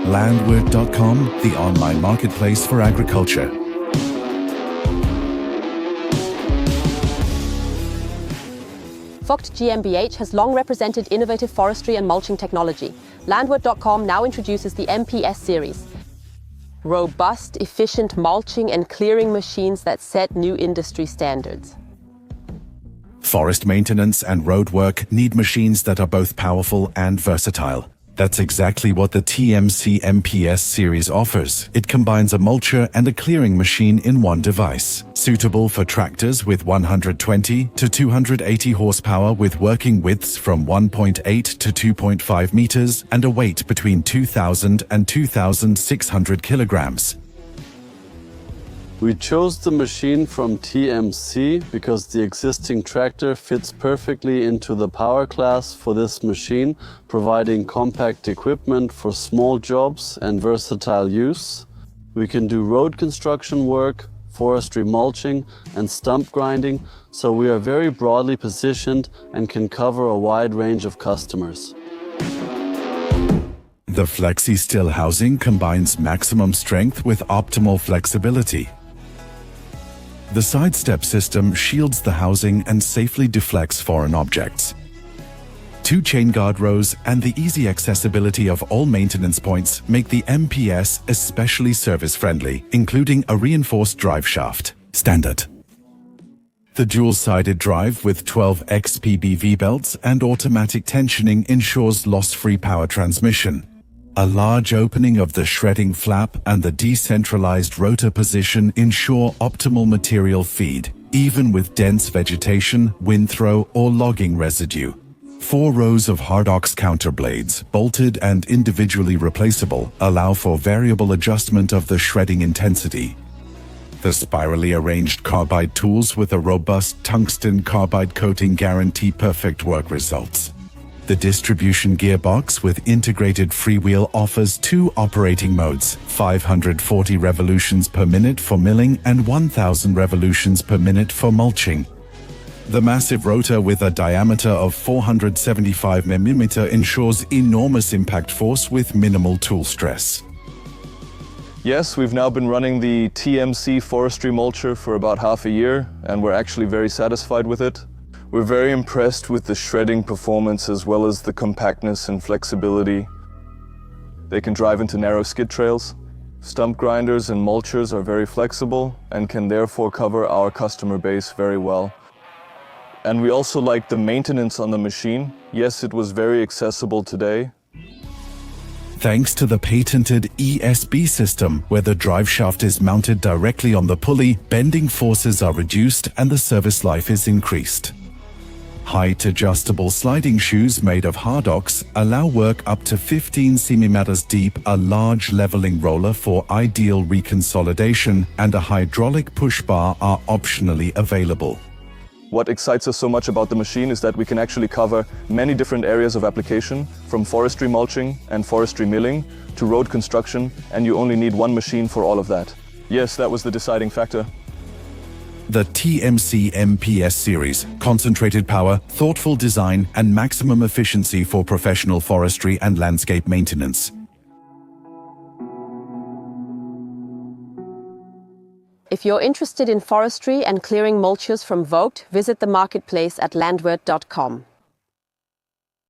Landwirt.com, the online marketplace for agriculture. Vogt GmbH has long represented innovative forestry and mulching technology. Landwirt.com now introduces the MPS Series. Robust, efficient mulching and clearing machines that set new industry standards. Forest maintenance and road work need machines that are both powerful and versatile. That's exactly what the TMC MPS series offers. It combines a mulcher and a clearing machine in one device, suitable for tractors with 120 to 280 horsepower with working widths from 1.8 to 2.5 meters and a weight between 2,000 and 2,600 kilograms. We chose the machine from TMC because the existing tractor fits perfectly into the power class for this machine, providing compact equipment for small jobs and versatile use. We can do road construction work, forestry mulching and stump grinding, so we are very broadly positioned and can cover a wide range of customers. The Flexi-Still housing combines maximum strength with optimal flexibility. The sidestep system shields the housing and safely deflects foreign objects. 2 chain guard rows and the easy accessibility of all maintenance points make the MPS especially service-friendly, including a reinforced drive shaft, standard. The dual-sided drive with 12 XPB V-belts and automatic tensioning ensures loss-free power transmission. A large opening of the shredding flap and the decentralized rotor position ensure optimal material feed, even with dense vegetation, wind throw, or logging residue. 4 rows of Hardox counterblades, bolted and individually replaceable, allow for variable adjustment of the shredding intensity. The spirally arranged carbide tools with a robust tungsten carbide coating guarantee perfect work results. The distribution gearbox with integrated freewheel offers 2 operating modes, 540 revolutions per minute for milling and 1000 revolutions per minute for mulching. The massive rotor with a diameter of 475 mm ensures enormous impact force with minimal tool stress. Yes, we've now been running the TMC forestry mulcher for about half a year, and we're actually very satisfied with it. We're very impressed with the shredding performance as well as the compactness and flexibility. They can drive into narrow skid trails. Stump grinders and mulchers are very flexible and can therefore cover our customer base very well. And we also like the maintenance on the machine. Yes, it was very accessible today. Thanks to the patented ESB system, where the drive shaft is mounted directly on the pulley, bending forces are reduced and the service life is increased. Height-adjustable sliding shoes made of Hardox allow work up to 15 cm deep, a large leveling roller for ideal reconsolidation, and a hydraulic push bar are optionally available. What excites us so much about the machine is that we can actually cover many different areas of application, from forestry mulching and forestry milling to road construction, and you only need one machine for all of that. Yes, that was the deciding factor. The TMC MPS series, concentrated power, thoughtful design, and maximum efficiency for professional forestry and landscape maintenance. If you're interested in forestry and clearing mulchers from Vogt, visit the marketplace at Landwirt.com.